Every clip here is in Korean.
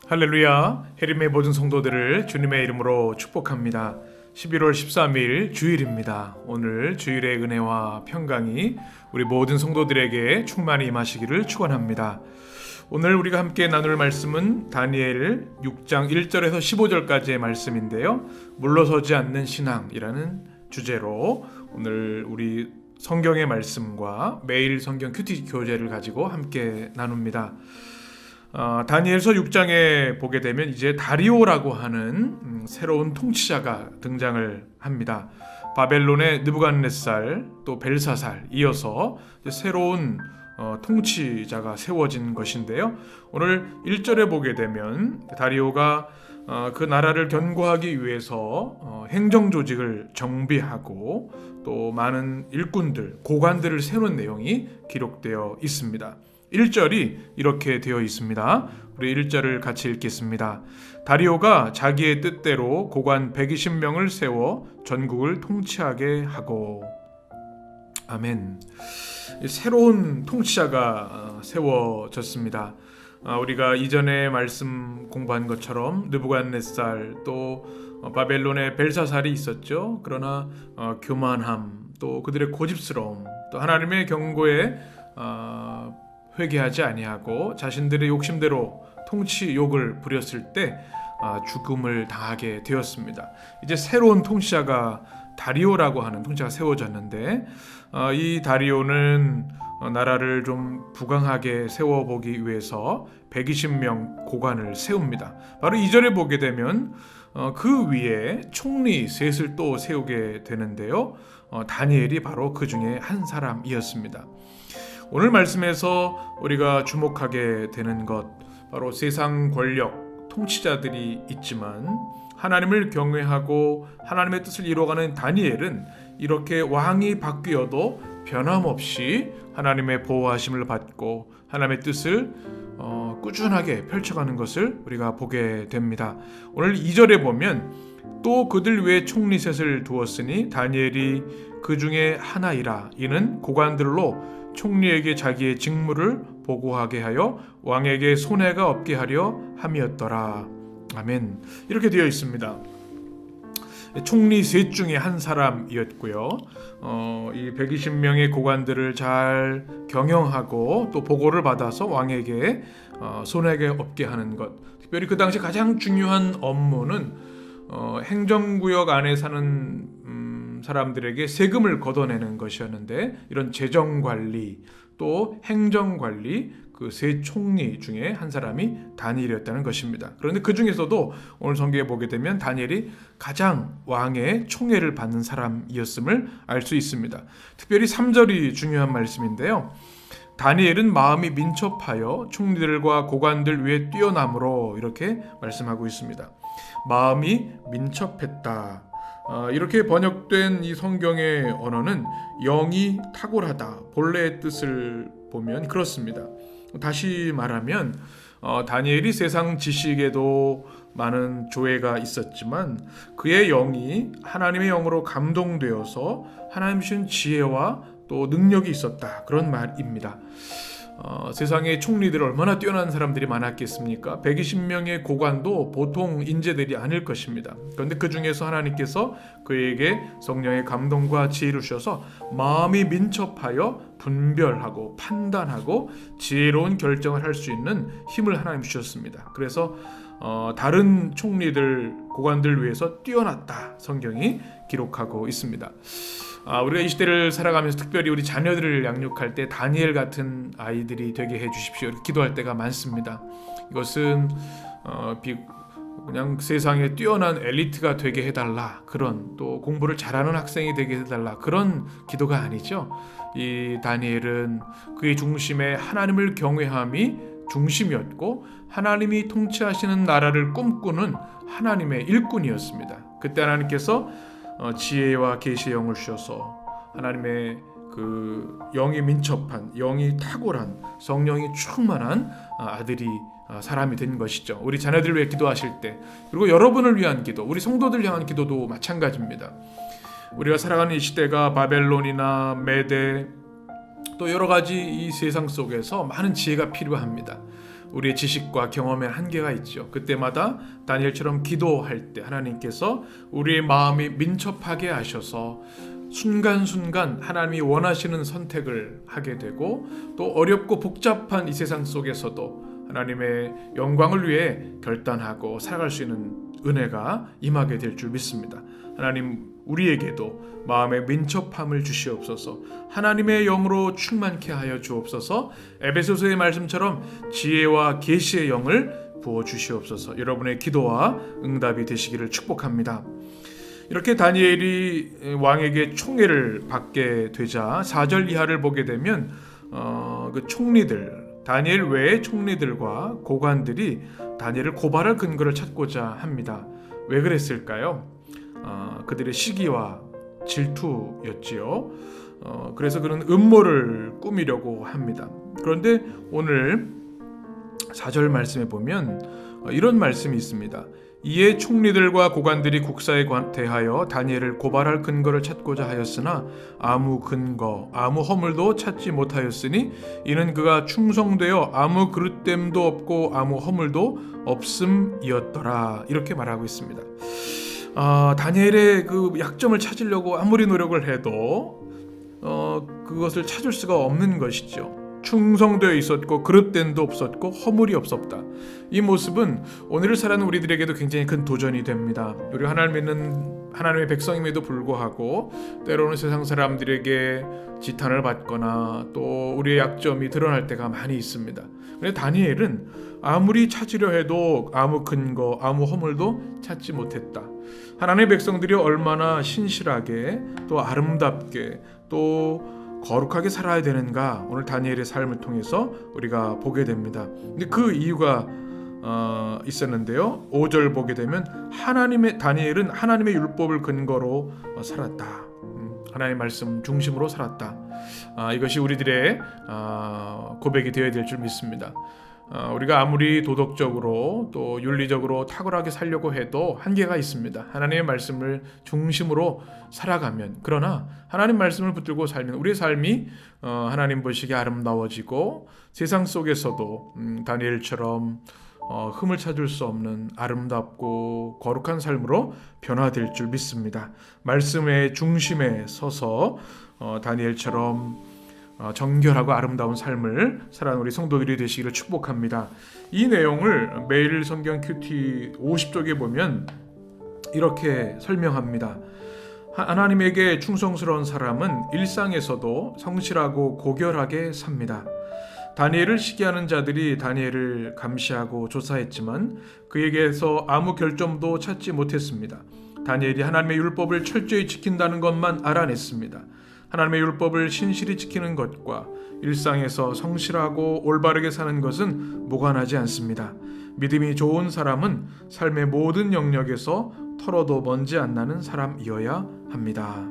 할렐루야. 해림의 모든 성도들을 주님의 이름으로 축복합니다. 11월 13일 주일입니다. 오늘 주일의 은혜와 평강이 우리 모든 성도들에게 충만히 임하시기를 축원합니다. 오늘 우리가 함께 나눌 말씀은 다니엘 6장 1절에서 15절까지의 말씀인데요. 물러서지 않는 신앙이라는 주제로 오늘 우리 성경의 말씀과 매일 성경 큐티 교재를 가지고 함께 나눕니다. 다니엘서 6장에 보게 되면 이제 다리오라고 하는 새로운 통치자가 등장을 합니다. 바벨론의 느부갓네살 또 벨사살 이어서 새로운 통치자가 세워진 것인데요. 오늘 1절에 보게 되면 다리오가 그 나라를 견고하기 위해서 행정 조직을 정비하고 또 많은 일꾼들, 고관들을 세우는 내용이 기록되어 있습니다. 1절이 이렇게 되어 있습니다. 우리 1절을 같이 읽겠습니다. 다리오가 자기의 뜻대로 고관 120명을 세워 전국을 통치하게 하고. 아멘. 새로운 통치자가 세워졌습니다. 우리가 이전에 말씀 공부한 것처럼 느부갓네살 또 바벨론의 벨사살이 있었죠. 그러나 교만함 또 그들의 고집스러움 또 하나님의 경고에 회개하지 아니하고 자신들의 욕심대로 통치욕을 부렸을 때 죽음을 당하게 되었습니다. 이제 새로운 통치자가 다리오라고 하는 통치자가 세워졌는데 이 다리오는 나라를 좀 부강하게 세워보기 위해서 120명 고관을 세웁니다. 바로 2절에 보게 되면 그 위에 총리 셋을 또 세우게 되는데요. 다니엘이 바로 그 중에 한 사람이었습니다. 오늘 말씀에서 우리가 주목하게 되는 것 바로 세상 권력, 통치자들이 있지만 하나님을 경외하고 하나님의 뜻을 이루어가는 다니엘은 이렇게 왕이 바뀌어도 변함없이 하나님의 보호하심을 받고 하나님의 뜻을 꾸준하게 펼쳐가는 것을 우리가 보게 됩니다. 오늘 2절에 보면 또 그들 위에 총리 셋을 두었으니 다니엘이 그 중에 하나이라. 이는 고관들로 총리에게 자기의 직무를 보고하게 하여 왕에게 손해가 없게 하려 함이었더라. 아멘. 이렇게 되어 있습니다. 총리 셋 중에 한 사람이었고요. 이 120명의 고관들을 잘 경영하고 또 보고를 받아서 왕에게 손해가 없게 하는 것. 특별히 그 당시 가장 중요한 업무는 행정구역 안에 사는 사람들에게 세금을 걷어내는 것이었는데 이런 재정관리 또 행정관리 그 세 총리 중에 한 사람이 다니엘이었다는 것입니다. 그런데 그 중에서도 오늘 성경에 보게 되면 다니엘이 가장 왕의 총애를 받는 사람이었음을 알 수 있습니다. 특별히 3절이 중요한 말씀인데요. 다니엘은 마음이 민첩하여 총리들과 고관들 위에 뛰어남으로 이렇게 말씀하고 있습니다. 마음이 민첩했다. 이렇게 번역된 이 성경의 언어는 영이 탁월하다. 본래의 뜻을 보면 그렇습니다. 다시 말하면 다니엘이 세상 지식에도 많은 조예가 있었지만 그의 영이 하나님의 영으로 감동되어서 하나님 주신 지혜와 또 능력이 있었다. 그런 말입니다. 세상의 총리들 얼마나 뛰어난 사람들이 많았겠습니까? 120명의 고관도 보통 인재들이 아닐 것입니다. 그런데 그 중에서 하나님께서 그에게 성령의 감동과 지혜를 주셔서 마음이 민첩하여 분별하고 판단하고 지혜로운 결정을 할 수 있는 힘을 하나님 주셨습니다. 그래서 다른 총리들, 고관들 위해서 뛰어났다. 성경이 기록하고 있습니다. 우리가 이 시대를 살아가면서 특별히 우리 자녀들을 양육할 때 다니엘 같은 아이들이 되게 해주십시오. 이렇게 기도할 때가 많습니다. 이것은 그냥 세상에 뛰어난 엘리트가 되게 해달라 그런 또 공부를 잘하는 학생이 되게 해달라 그런 기도가 아니죠. 이 다니엘은 그의 중심에 하나님을 경외함이 중심이었고 하나님이 통치하시는 나라를 꿈꾸는 하나님의 일꾼이었습니다. 그때 하나님께서 지혜와 계시의 영을 주셔서 하나님의 그 영이 민첩한 영이 탁월한 성령이 충만한 아들이 사람이 된 것이죠. 우리 자녀들을 위해 기도하실 때 그리고 여러분을 위한 기도 우리 성도들 향한 기도도 마찬가지입니다. 우리가 살아가는 이 시대가 바벨론이나 메대 또 여러 가지 이 세상 속에서 많은 지혜가 필요합니다. 우리의 지식과 경험에 한계가 있죠. 그때마다 다니엘처럼 기도할 때 하나님께서 우리의 마음이 민첩하게 하셔서 순간순간 하나님이 원하시는 선택을 하게 되고, 또 어렵고 복잡한 이 세상 속에서도 하나님의 영광을 위해 결단하고 살아갈 수 있는 은혜가 임하게 될 줄 믿습니다. 하나님 우리에게도 마음의 민첩함을 주시옵소서. 하나님의 영으로 충만케 하여 주옵소서. 에베소서의 말씀처럼 지혜와 계시의 영을 부어 주시옵소서. 여러분의 기도와 응답이 되시기를 축복합니다. 이렇게 다니엘이 왕에게 총애를 받게 되자 4절 이하를 보게 되면 그 총리들, 다니엘 외의 총리들과 고관들이 다니엘을 고발할 근거를 찾고자 합니다. 왜 그랬을까요? 그들의 시기와 질투였지요. 그래서 그런 음모를 꾸미려고 합니다. 그런데 오늘 4절 말씀에 보면 이런 말씀이 있습니다. 이에 총리들과 고관들이 국사에 대하여 다니엘을 고발할 근거를 찾고자 하였으나 아무 근거, 아무 허물도 찾지 못하였으니 이는 그가 충성되어 아무 그릇됨도 없고 아무 허물도 없음이었더라. 이렇게 말하고 있습니다. 다니엘의 그 약점을 찾으려고 아무리 노력을 해도 그것을 찾을 수가 없는 것이죠. 충성되어 있었고 그릇됨도 없었고 허물이 없었다. 이 모습은 오늘을 살아가는 우리들에게도 굉장히 큰 도전이 됩니다. 우리 하나님 믿는 하나님의 백성임에도 불구하고 때로는 세상 사람들에게 지탄을 받거나 또 우리의 약점이 드러날 때가 많이 있습니다. 그런데 다니엘은 아무리 찾으려 해도 아무 근거, 아무 허물도 찾지 못했다. 하나님의 백성들이 얼마나 신실하게 또 아름답게 또 거룩하게 살아야 되는가, 오늘 다니엘의 삶을 통해서 우리가 보게 됩니다. 근데 그 이유가 있었는데요. 5절 보게 되면 다니엘은 하나님의 율법을 근거로 살았다. 하나님의 말씀 중심으로 살았다. 이것이 우리들의 고백이 되어야 될 줄 믿습니다. 우리가 아무리 도덕적으로 또 윤리적으로 탁월하게 살려고 해도 한계가 있습니다. 하나님의 말씀을 중심으로 살아가면, 그러나 하나님 말씀을 붙들고 살면 우리의 삶이 하나님 보시기에 아름다워지고 세상 속에서도 다니엘처럼 흠을 찾을 수 없는 아름답고 거룩한 삶으로 변화될 줄 믿습니다. 말씀의 중심에 서서 다니엘처럼 정결하고 아름다운 삶을 살아가는 우리 성도들이 되시기를 축복합니다. 이 내용을 매일 성경 큐티 50쪽에 보면 이렇게 설명합니다. 하나님에게 충성스러운 사람은 일상에서도 성실하고 고결하게 삽니다. 다니엘을 시기하는 자들이 다니엘을 감시하고 조사했지만 그에게서 아무 결점도 찾지 못했습니다. 다니엘이 하나님의 율법을 철저히 지킨다는 것만 알아냈습니다. 하나님의 율법을 신실히 지키는 것과 일상에서 성실하고 올바르게 사는 것은 무관하지 않습니다. 믿음이 좋은 사람은 삶의 모든 영역에서 털어도 먼지 안 나는 사람이어야 합니다.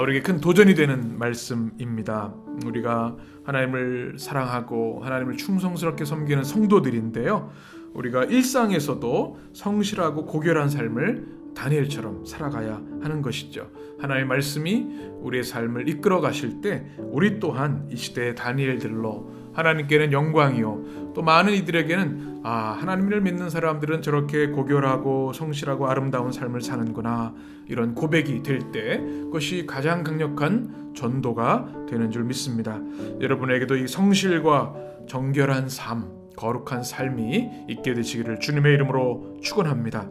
우리에게 큰 도전이 되는 말씀입니다. 우리가 하나님을 사랑하고 하나님을 충성스럽게 섬기는 성도들인데요. 우리가 일상에서도 성실하고 고결한 삶을 다니엘처럼 살아가야 하는 것이죠. 하나님의 말씀이 우리의 삶을 이끌어 가실 때 우리 또한 이 시대의 다니엘들로 하나님께는 영광이요, 또 많은 이들에게는 하나님을 믿는 사람들은 저렇게 고결하고 성실하고 아름다운 삶을 사는구나, 이런 고백이 될 때 그것이 가장 강력한 전도가 되는 줄 믿습니다. 여러분에게도 이 성실과 정결한 삶, 거룩한 삶이 있게 되시기를 주님의 이름으로 축원합니다.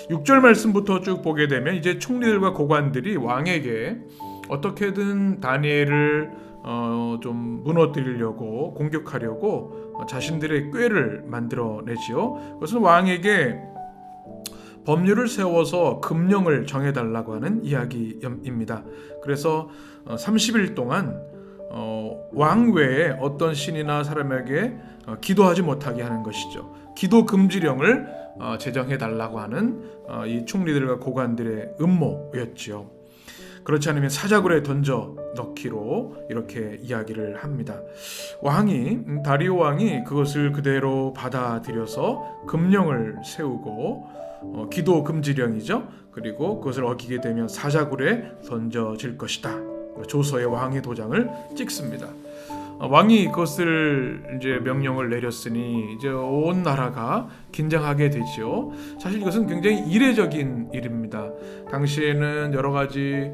6절 말씀부터 쭉 보게 되면 이제 총리들과 고관들이 왕에게 어떻게든 다니엘을 좀 무너뜨리려고, 공격하려고 자신들의 꾀를 만들어내지요. 그것은 왕에게 법률을 세워서 금령을 정해달라고 하는 이야기입니다. 그래서 30일 동안 왕 외에 어떤 신이나 사람에게 기도하지 못하게 하는 것이죠. 기도 금지령을 제정해달라고 하는 이 총리들과 고관들의 음모였지요. 그렇지 않으면 사자굴에 던져 넣기로 이렇게 이야기를 합니다. 다리오 왕이 그것을 그대로 받아들여서 금령을 세우고 기도 금지령이죠. 그리고 그것을 어기게 되면 사자굴에 던져질 것이다. 조서에 왕의 도장을 찍습니다. 왕이 그것을 이제 명령을 내렸으니 이제 온 나라가 긴장하게 되죠. 사실 이것은 굉장히 이례적인 일입니다. 당시에는 여러 가지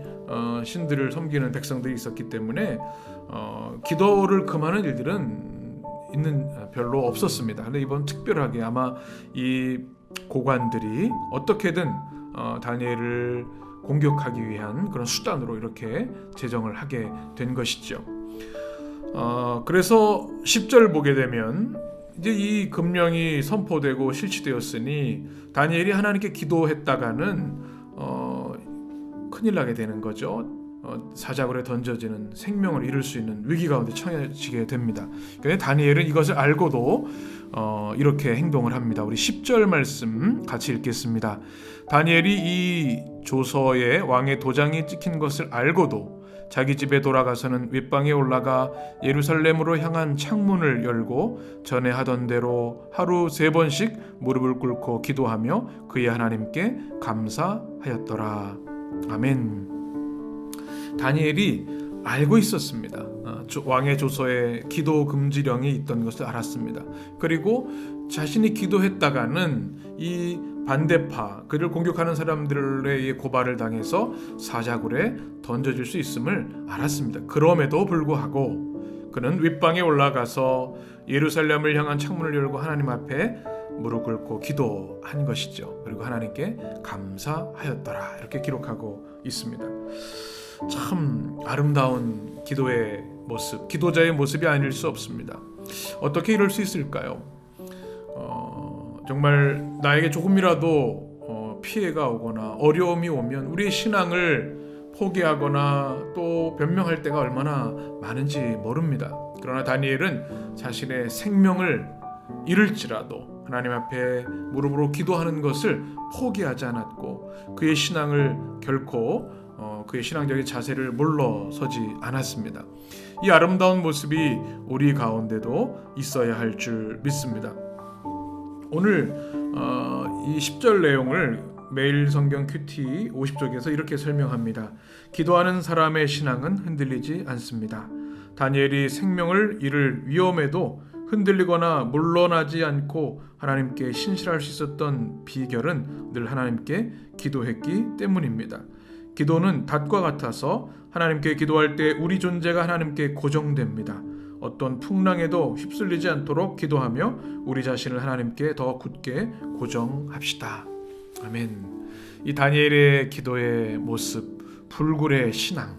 신들을 섬기는 백성들이 있었기 때문에 기도를 금하는 일들은 별로 없었습니다. 근데 이번 특별하게 아마 이 고관들이 어떻게든 다니엘을 공격하기 위한 그런 수단으로 이렇게 제정을 하게 된 것이죠. 그래서 10절 보게 되면 이제 이 금령이 선포되고 실시되었으니 다니엘이 하나님께 기도했다가는 큰일 나게 되는 거죠. 사자굴에 던져지는 생명을 잃을 수 있는 위기 가운데 처해지게 됩니다. 그런데 다니엘은 이것을 알고도 이렇게 행동을 합니다. 우리 10절 말씀 같이 읽겠습니다. 다니엘이 이 조서에 왕의 도장이 찍힌 것을 알고도 자기 집에 돌아가서는 윗방에 올라가 예루살렘으로 향한 창문을 열고 전에 하던 대로 하루 3번씩 무릎을 꿇고 기도하며 그의 하나님께 감사하였더라. 아멘. 다니엘이 알고 있었습니다. 왕의 조서에 기도 금지령이 있던 것을 알았습니다. 그리고 자신이 기도했다가는 이 반대파, 그를 공격하는 사람들의 고발을 당해서 사자굴에 던져질 수 있음을 알았습니다. 그럼에도 불구하고 그는 윗방에 올라가서 예루살렘을 향한 창문을 열고 하나님 앞에 무릎 꿇고 기도한 것이죠. 그리고 하나님께 감사하였더라 이렇게 기록하고 있습니다. 참 아름다운 기도의 모습, 기도자의 모습이 아닐 수 없습니다. 어떻게 이럴 수 있을까요? 정말 나에게 조금이라도 피해가 오거나 어려움이 오면 우리의 신앙을 포기하거나 또 변명할 때가 얼마나 많은지 모릅니다. 그러나 다니엘은 자신의 생명을 잃을지라도 하나님 앞에 무릎으로 기도하는 것을 포기하지 않았고 그의 신앙을 결코 그의 신앙적인 자세를 물러서지 않았습니다. 이 아름다운 모습이 우리 가운데도 있어야 할 줄 믿습니다. 오늘 이 10절 내용을 매일 성경 큐티 50쪽에서 이렇게 설명합니다. 기도하는 사람의 신앙은 흔들리지 않습니다. 다니엘이 생명을 잃을 위험에도 흔들리거나 물러나지 않고 하나님께 신실할 수 있었던 비결은 늘 하나님께 기도했기 때문입니다. 기도는 닷과 같아서 하나님께 기도할 때 우리 존재가 하나님께 고정됩니다. 어떤 풍랑에도 휩쓸리지 않도록 기도하며 우리 자신을 하나님께 더 굳게 고정합시다. 아멘. 이 다니엘의 기도의 모습, 불굴의 신앙,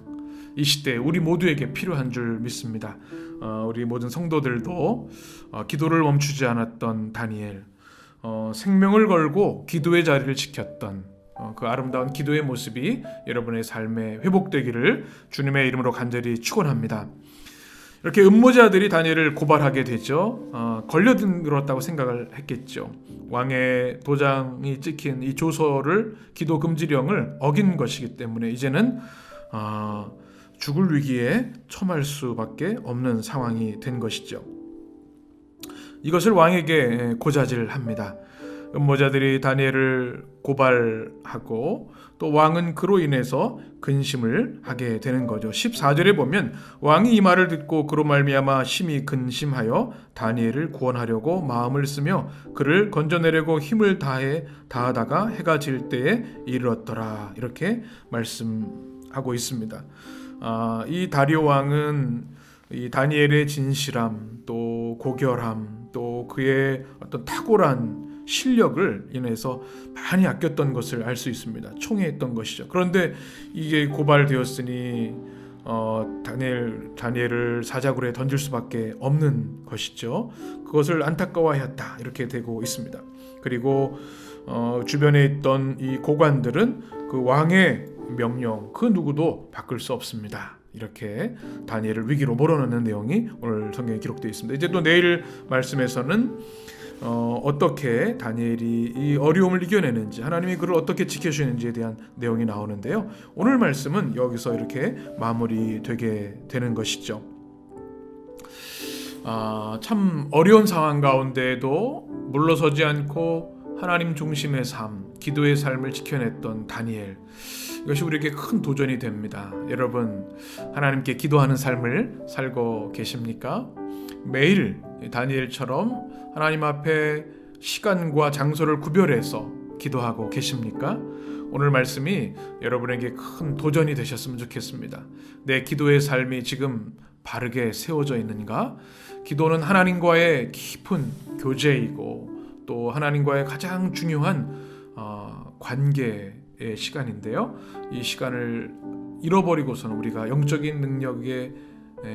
이 시대에 우리 모두에게 필요한 줄 믿습니다. 우리 모든 성도들도 기도를 멈추지 않았던 다니엘, 생명을 걸고 기도의 자리를 지켰던 그 아름다운 기도의 모습이 여러분의 삶에 회복되기를 주님의 이름으로 간절히 축원합니다. 이렇게 음모자들이 다니엘을 고발하게 되죠. 걸려들었다고 생각을 했겠죠. 왕의 도장이 찍힌 이 조서를 기도 금지령을 어긴 것이기 때문에 이제는 죽을 위기에 처할 수밖에 없는 상황이 된 것이죠. 이것을 왕에게 고자질합니다. 음모자들이 다니엘을 고발하고 또 왕은 그로 인해서 근심을 하게 되는 거죠. 14절에 보면 왕이 이 말을 듣고 그로 말미암아 심히 근심하여 다니엘을 구원하려고 마음을 쓰며 그를 건져내려고 힘을 다하다가 해가 질 때에 이르렀더라 이렇게 말씀하고 있습니다. 이 다리오 왕은 이 다니엘의 진실함 또 고결함 또 그의 어떤 탁월한 실력을 인해서 많이 아꼈던 것을 알 수 있습니다. 총애했던 것이죠. 그런데 이게 고발되었으니 다니엘을 사자굴에 던질 수밖에 없는 것이죠. 그것을 안타까워하였다 이렇게 되고 있습니다. 그리고 주변에 있던 이 고관들은 그 왕의 명령 그 누구도 바꿀 수 없습니다. 이렇게 다니엘을 위기로 몰아넣는 내용이 오늘 성경에 기록되어 있습니다. 이제 또 내일 말씀에서는 어떻게 다니엘이 이 어려움을 이겨내는지 하나님이 그를 어떻게 지켜주시는지에 대한 내용이 나오는데요. 오늘 말씀은 여기서 이렇게 마무리되게 되는 것이죠. 참 어려운 상황 가운데에도 물러서지 않고 하나님 중심의 삶, 기도의 삶을 지켜냈던 다니엘, 이것이 우리에게 큰 도전이 됩니다. 여러분, 하나님께 기도하는 삶을 살고 계십니까? 매일 다니엘처럼 하나님 앞에 시간과 장소를 구별해서 기도하고 계십니까? 오늘 말씀이 여러분에게 큰 도전이 되셨으면 좋겠습니다. 내 기도의 삶이 지금 바르게 세워져 있는가? 기도는 하나님과의 깊은 교제이고 또 하나님과의 가장 중요한 관계의 시간인데요. 이 시간을 잃어버리고서는 우리가 영적인 능력의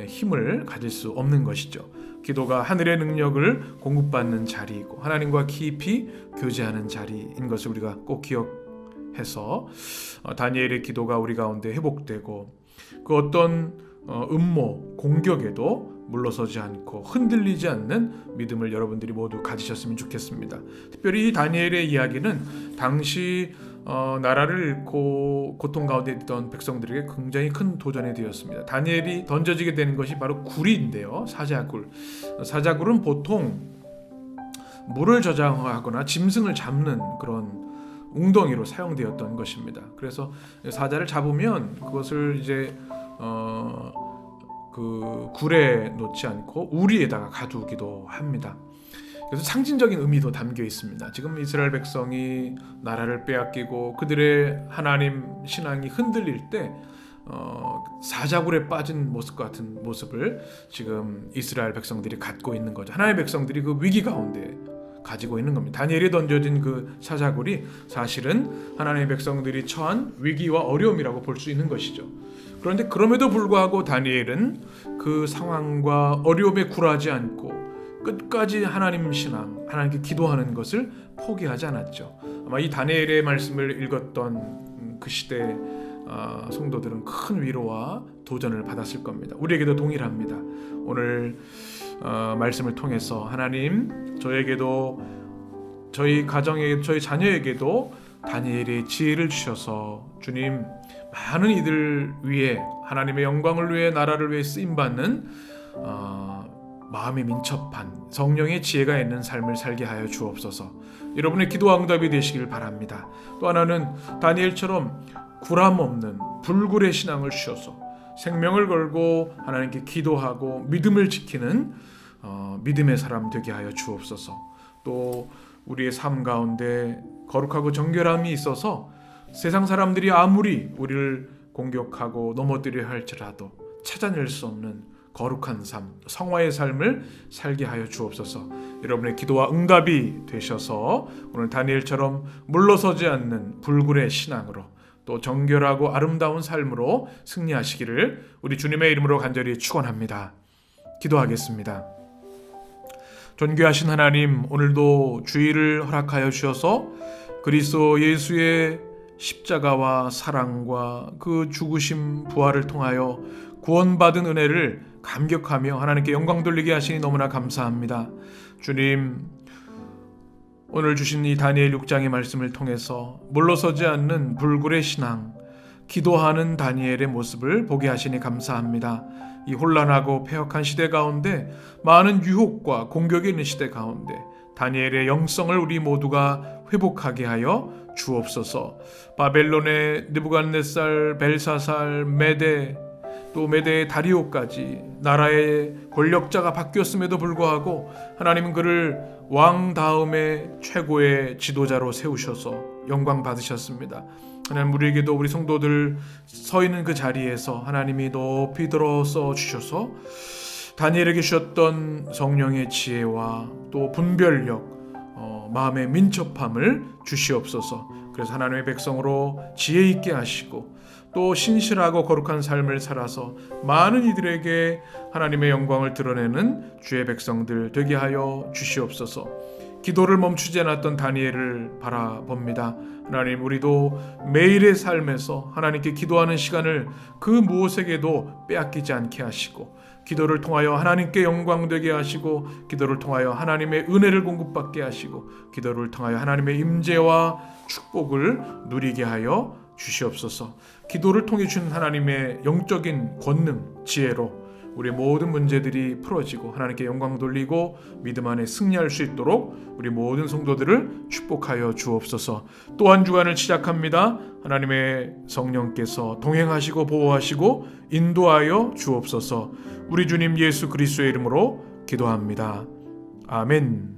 힘을 가질 수 없는 것이죠. 기도가 하늘의 능력을 공급받는 자리이고 하나님과 깊이 교제하는 자리인 것을 우리가 꼭 기억해서 다니엘의 기도가 우리 가운데 회복되고 그 어떤 음모, 공격에도 물러서지 않고 흔들리지 않는 믿음을 여러분들이 모두 가지셨으면 좋겠습니다. 특별히 이 다니엘의 이야기는 당시 나라를 잃고 고통 가운데 있던 백성들에게 굉장히 큰 도전이 되었습니다. 다니엘이 던져지게 되는 것이 바로 굴인데요. 사자굴. 사자굴은 보통 물을 저장하거나 짐승을 잡는 그런 웅덩이로 사용되었던 것입니다. 그래서 사자를 잡으면 그것을 이제 그 굴에 놓지 않고 우리에다가 가두기도 합니다. 그래서 상징적인 의미도 담겨 있습니다. 지금 이스라엘 백성이 나라를 빼앗기고 그들의 하나님 신앙이 흔들릴 때 사자굴에 빠진 모습과 같은 모습을 지금 이스라엘 백성들이 갖고 있는 거죠. 하나님의 백성들이 그 위기 가운데 가지고 있는 겁니다. 다니엘이 던져진 그 사자굴이 사실은 하나님의 백성들이 처한 위기와 어려움이라고 볼 수 있는 것이죠. 그런데 그럼에도 불구하고 다니엘은 그 상황과 어려움에 굴하지 않고 끝까지 하나님 신앙, 하나님께 기도하는 것을 포기하지 않았죠. 아마 이 다니엘의 말씀을 읽었던 그 시대 성도들은 큰 위로와 도전을 받았을 겁니다. 우리에게도 동일합니다. 오늘 말씀을 통해서 하나님 저에게도 저희 가정에 저희 자녀에게도 다니엘의 지혜를 주셔서 주님 많은 이들 위해 하나님의 영광을 위해 나라를 위해 쓰임받는 마음이 민첩한 성령의 지혜가 있는 삶을 살게 하여 주옵소서. 여러분의 기도와 응답이 되시길 바랍니다. 또 하나는 다니엘처럼 구람 없는 불굴의 신앙을 주셔서 생명을 걸고 하나님께 기도하고 믿음을 지키는 믿음의 사람 되게 하여 주옵소서. 또 우리의 삶 가운데 거룩하고 정결함이 있어서 세상 사람들이 아무리 우리를 공격하고 넘어뜨려 할지라도 찾아낼 수 없는 거룩한 삶, 성화의 삶을 살게 하여 주옵소서. 여러분의 기도와 응답이 되셔서 오늘 다니엘처럼 물러서지 않는 불굴의 신앙으로 또 정결하고 아름다운 삶으로 승리하시기를 우리 주님의 이름으로 간절히 축원합니다. 기도하겠습니다. 존귀하신 하나님, 오늘도 주의를 허락하여 주셔서 그리스도 예수의 십자가와 사랑과 그 죽으심 부활을 통하여 구원받은 은혜를 감격하며 하나님께 영광 돌리게 하시니 너무나 감사합니다. 주님, 오늘 주신 이 다니엘 6장의 말씀을 통해서 물러서지 않는 불굴의 신앙, 기도하는 다니엘의 모습을 보게 하시니 감사합니다. 이 혼란하고 폐역한 시대 가운데 많은 유혹과 공격이 있는 시대 가운데 다니엘의 영성을 우리 모두가 회복하게 하여 주옵소서. 바벨론의 느부갓네살, 벨사살, 메데 또 메대의 다리오까지 나라의 권력자가 바뀌었음에도 불구하고 하나님은 그를 왕 다음에 최고의 지도자로 세우셔서 영광 받으셨습니다. 하나님, 우리에게도 우리 성도들 서 있는 그 자리에서 하나님이 높이 들어서 주셔서 다니엘에게 주셨던 성령의 지혜와 또 분별력, 마음의 민첩함을 주시옵소서. 그래서 하나님의 백성으로 지혜 있게 하시고 또 신실하고 거룩한 삶을 살아서 많은 이들에게 하나님의 영광을 드러내는 주의 백성들 되게 하여 주시옵소서. 기도를 멈추지 않았던 다니엘을 바라봅니다. 하나님, 우리도 매일의 삶에서 하나님께 기도하는 시간을 그 무엇에게도 빼앗기지 않게 하시고 기도를 통하여 하나님께 영광 되게 하시고 기도를 통하여 하나님의 은혜를 공급받게 하시고 기도를 통하여 하나님의 임재와 축복을 누리게 하여 주시옵소서. 기도를 통해 주신 하나님의 영적인 권능, 지혜로 우리 모든 문제들이 풀어지고 하나님께 영광 돌리고 믿음 안에 승리할 수 있도록 우리 모든 성도들을 축복하여 주옵소서. 또 한 주간을 시작합니다. 하나님의 성령께서 동행하시고 보호하시고 인도하여 주옵소서. 우리 주님 예수 그리스도의 이름으로 기도합니다. 아멘.